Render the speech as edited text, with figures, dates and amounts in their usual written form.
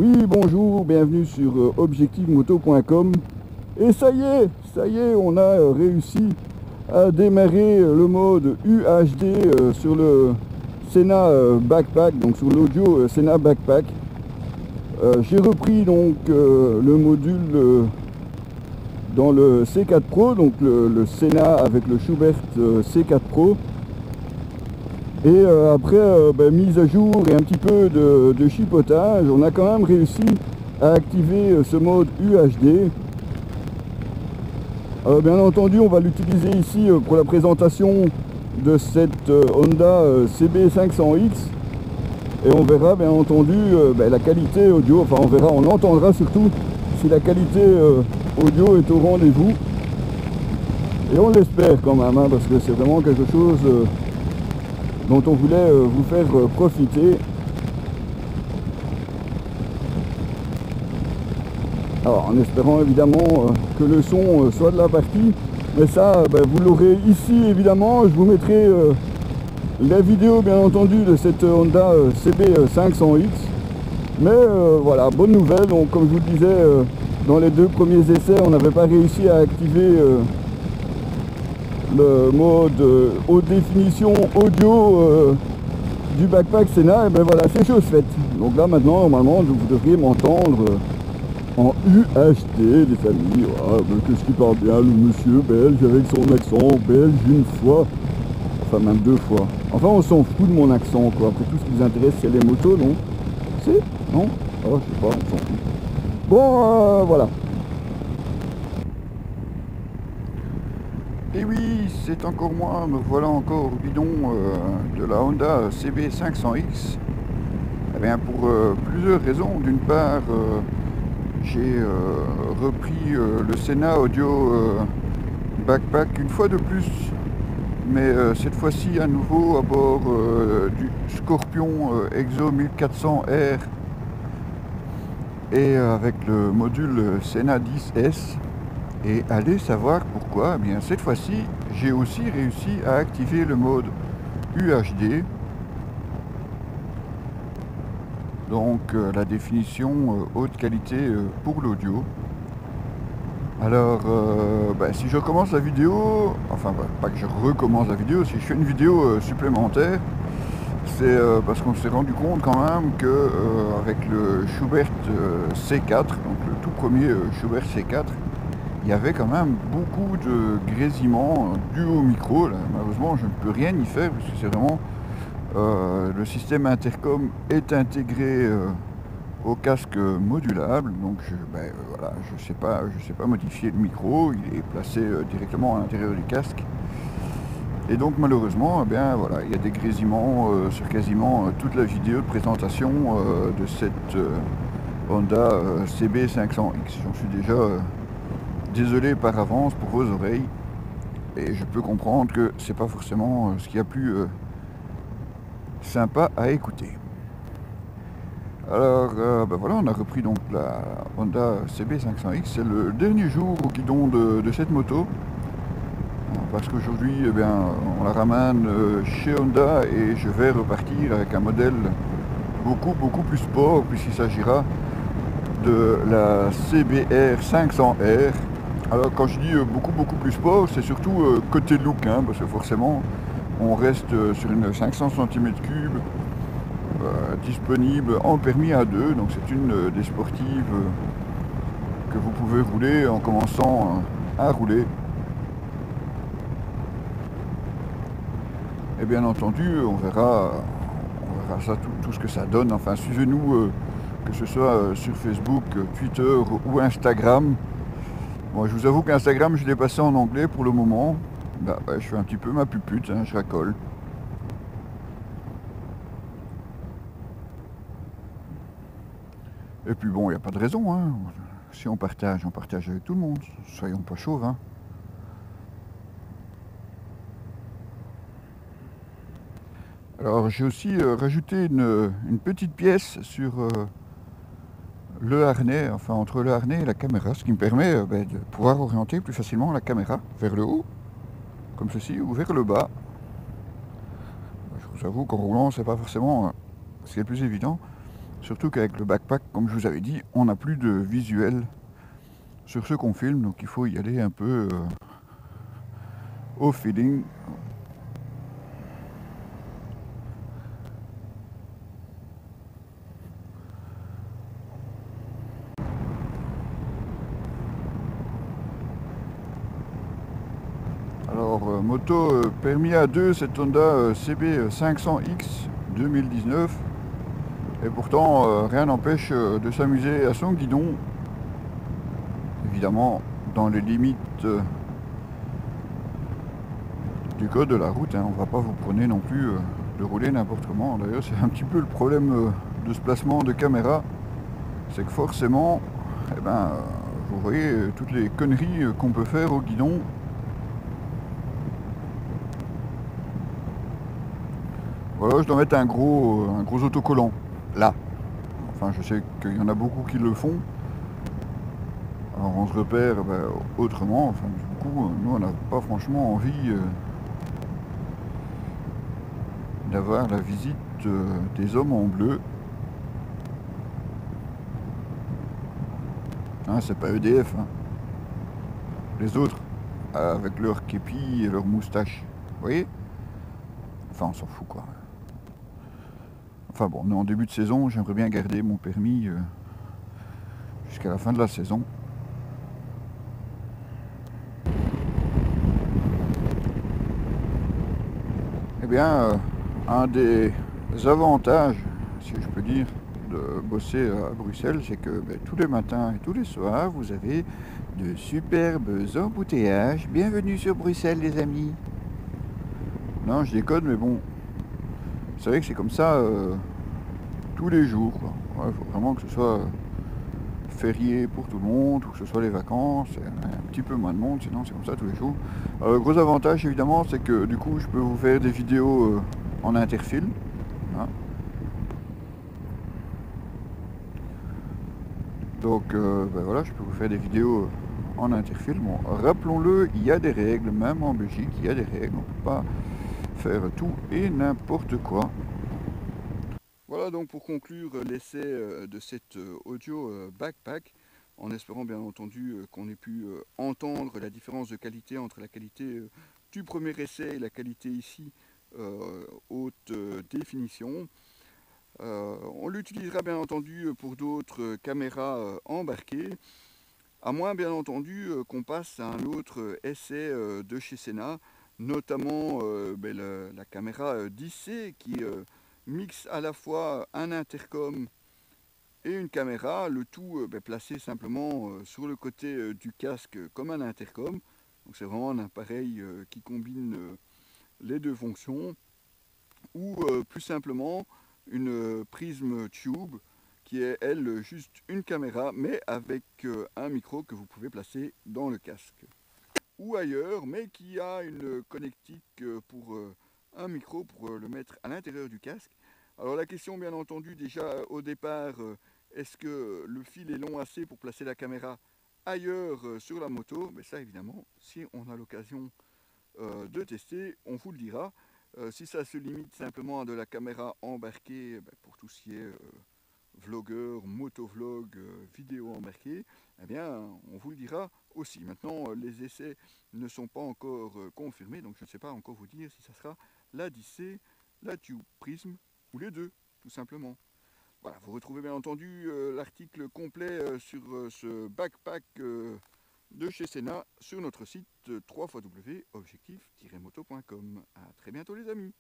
Oui, bonjour, bienvenue sur objectivemoto.com. Et ça y est, on a réussi à démarrer le mode UHD sur le Sena Backpack, donc sur l'audio Sena Backpack. J'ai repris donc le module dans le C4 Pro, donc le Sena avec le Schubert C4 Pro. Et après mise à jour et un petit peu de chipotage, on a quand même réussi à activer ce mode UHD. Bien entendu, on va l'utiliser ici pour la présentation de cette Honda CB500X. Et on verra bien entendu la qualité audio, enfin on entendra surtout si la qualité audio est au rendez-vous. Et on l'espère quand même, hein, parce que c'est vraiment quelque chose dont on voulait vous faire profiter. Alors en espérant évidemment que le son soit de la partie, mais ça vous l'aurez ici évidemment. Je vous mettrai la vidéo bien entendu de cette Honda CB500X. Mais voilà, bonne nouvelle. Donc comme je vous le disais, dans les deux premiers essais on n'avait pas réussi à activer le mode haute définition audio du backpack Sena. Et ben voilà, c'est chose faite. Donc là maintenant normalement vous devriez m'entendre en UHD les amis. Ah, qu'est-ce qui parle bien le monsieur belge avec son accent belge une fois, enfin même deux fois. Enfin on s'en fout de mon accent quoi. Après tout ce qui vous intéresse c'est les motos, non? C'est? Non? Oh je sais pas, on s'en fout. Bon voilà. Et oui, c'est encore moi, me voilà encore au bidon de la Honda CB500X. Eh bien, pour plusieurs raisons. D'une part, j'ai repris le Sena Audio Backpack une fois de plus, mais cette fois-ci à nouveau à bord du Scorpion Exo 1400R et avec le module Sena 10S. Et allez savoir pourquoi. Eh bien cette fois-ci j'ai aussi réussi à activer le mode UHD, donc la définition haute qualité pour l'audio. Alors si je recommence la vidéo, enfin pas que je recommence la vidéo, si je fais une vidéo supplémentaire, c'est parce qu'on s'est rendu compte quand même que avec le Schubert C4, donc le tout premier Schubert C4, il y avait quand même beaucoup de grésillements dus au micro. Là, malheureusement, je ne peux rien y faire parce que c'est vraiment le système intercom est intégré au casque modulable. Donc, voilà, je sais pas modifier le micro. Il est placé directement à l'intérieur du casque. Et donc, malheureusement, voilà, il y a des grésillements sur quasiment toute la vidéo de présentation de cette Honda CB500X. J'en suis déjà désolé par avance pour vos oreilles, et je peux comprendre que c'est pas forcément ce qu'il y a plus sympa à écouter. Alors voilà, on a repris donc la Honda CB500X. C'est le dernier jour au guidon de cette moto, parce qu'aujourd'hui on la ramène chez Honda et je vais repartir avec un modèle beaucoup plus sport, puisqu'il s'agira de la CBR 500R. Alors quand je dis beaucoup plus sport, c'est surtout côté look, hein, parce que forcément on reste sur une 500 cm3 disponible en permis A2, donc c'est une des sportives que vous pouvez rouler en commençant à rouler. Et bien entendu on verra ça, tout ce que ça donne. Enfin suivez-nous, que ce soit sur Facebook, Twitter ou Instagram. Bon, je vous avoue qu'Instagram, je l'ai passé en anglais pour le moment. Je fais un petit peu ma pupute, hein, je racole. Et puis bon, il n'y a pas de raison, hein. Si on partage avec tout le monde. Soyons pas chauves, hein. Alors j'ai aussi rajouté une petite pièce sur le harnais, enfin entre le harnais et la caméra, ce qui me permet de pouvoir orienter plus facilement la caméra vers le haut, comme ceci, ou vers le bas. Je vous avoue qu'en roulant, c'est pas forcément ce qui est le plus évident. Surtout qu'avec le backpack, comme je vous avais dit, on n'a plus de visuel sur ce qu'on filme, donc il faut y aller un peu au feeling. Alors moto permis A2, cette Honda CB 500X 2019, et pourtant rien n'empêche de s'amuser à son guidon, évidemment dans les limites du code de la route, hein. On va pas vous prôner non plus de rouler n'importe comment. D'ailleurs c'est un petit peu le problème de ce placement de caméra, c'est que forcément, eh ben, vous voyez toutes les conneries qu'on peut faire au guidon. Voilà, je dois mettre un gros autocollant, là. Enfin, je sais qu'il y en a beaucoup qui le font. Alors on se repère autrement. Enfin, du coup, nous on n'a pas franchement envie d'avoir la visite des hommes en bleu. Hein, c'est pas EDF, hein. Les autres, avec leur képi et leur moustache. Vous voyez? Enfin, on s'en fout quoi. Enfin bon, on est en début de saison, j'aimerais bien garder mon permis jusqu'à la fin de la saison. Eh bien, un des avantages, si je peux dire, de bosser à Bruxelles, c'est que tous les matins et tous les soirs, vous avez de superbes embouteillages. Bienvenue sur Bruxelles, les amis. Non, je déconne, mais bon, vous savez que c'est comme ça tous les jours, quoi. Ouais, faut vraiment que ce soit férié pour tout le monde, ou que ce soit les vacances, un petit peu moins de monde, sinon c'est comme ça tous les jours. Le gros avantage évidemment, c'est que du coup je peux vous faire des vidéos en interfilm, hein. Donc voilà, je peux vous faire des vidéos en interfilm. Bon, rappelons-le, il y a des règles, même en Belgique, il y a des règles, on ne peut pas faire tout et n'importe quoi. Voilà donc pour conclure l'essai de cette audio backpack, en espérant bien entendu qu'on ait pu entendre la différence de qualité entre la qualité du premier essai et la qualité ici haute définition. On l'utilisera bien entendu pour d'autres caméras embarquées, à moins bien entendu qu'on passe à un autre essai de chez Sena, notamment la caméra 10C qui mixe à la fois un intercom et une caméra, le tout placé simplement sur le côté du casque comme un intercom. Donc c'est vraiment un appareil qui combine les deux fonctions, ou plus simplement une prisme tube qui est elle juste une caméra mais avec un micro que vous pouvez placer dans le casque ou ailleurs, mais qui a une connectique pour un micro pour le mettre à l'intérieur du casque. Alors la question bien entendu déjà au départ, est-ce que le fil est long assez pour placer la caméra ailleurs sur la moto? Mais ça évidemment, si on a l'occasion de tester, on vous le dira. Si ça se limite simplement à de la caméra embarquée pour tout ce qui est vlogueur, motovlog, vidéo embarquée, eh bien on vous le dira aussi. Maintenant les essais ne sont pas encore confirmés, donc je ne sais pas encore vous dire si ça sera la 10C, la Tube Prism ou les deux, tout simplement. Voilà, vous retrouvez bien entendu l'article complet sur ce backpack de chez Sena sur notre site www.objectif-moto.com. A très bientôt les amis.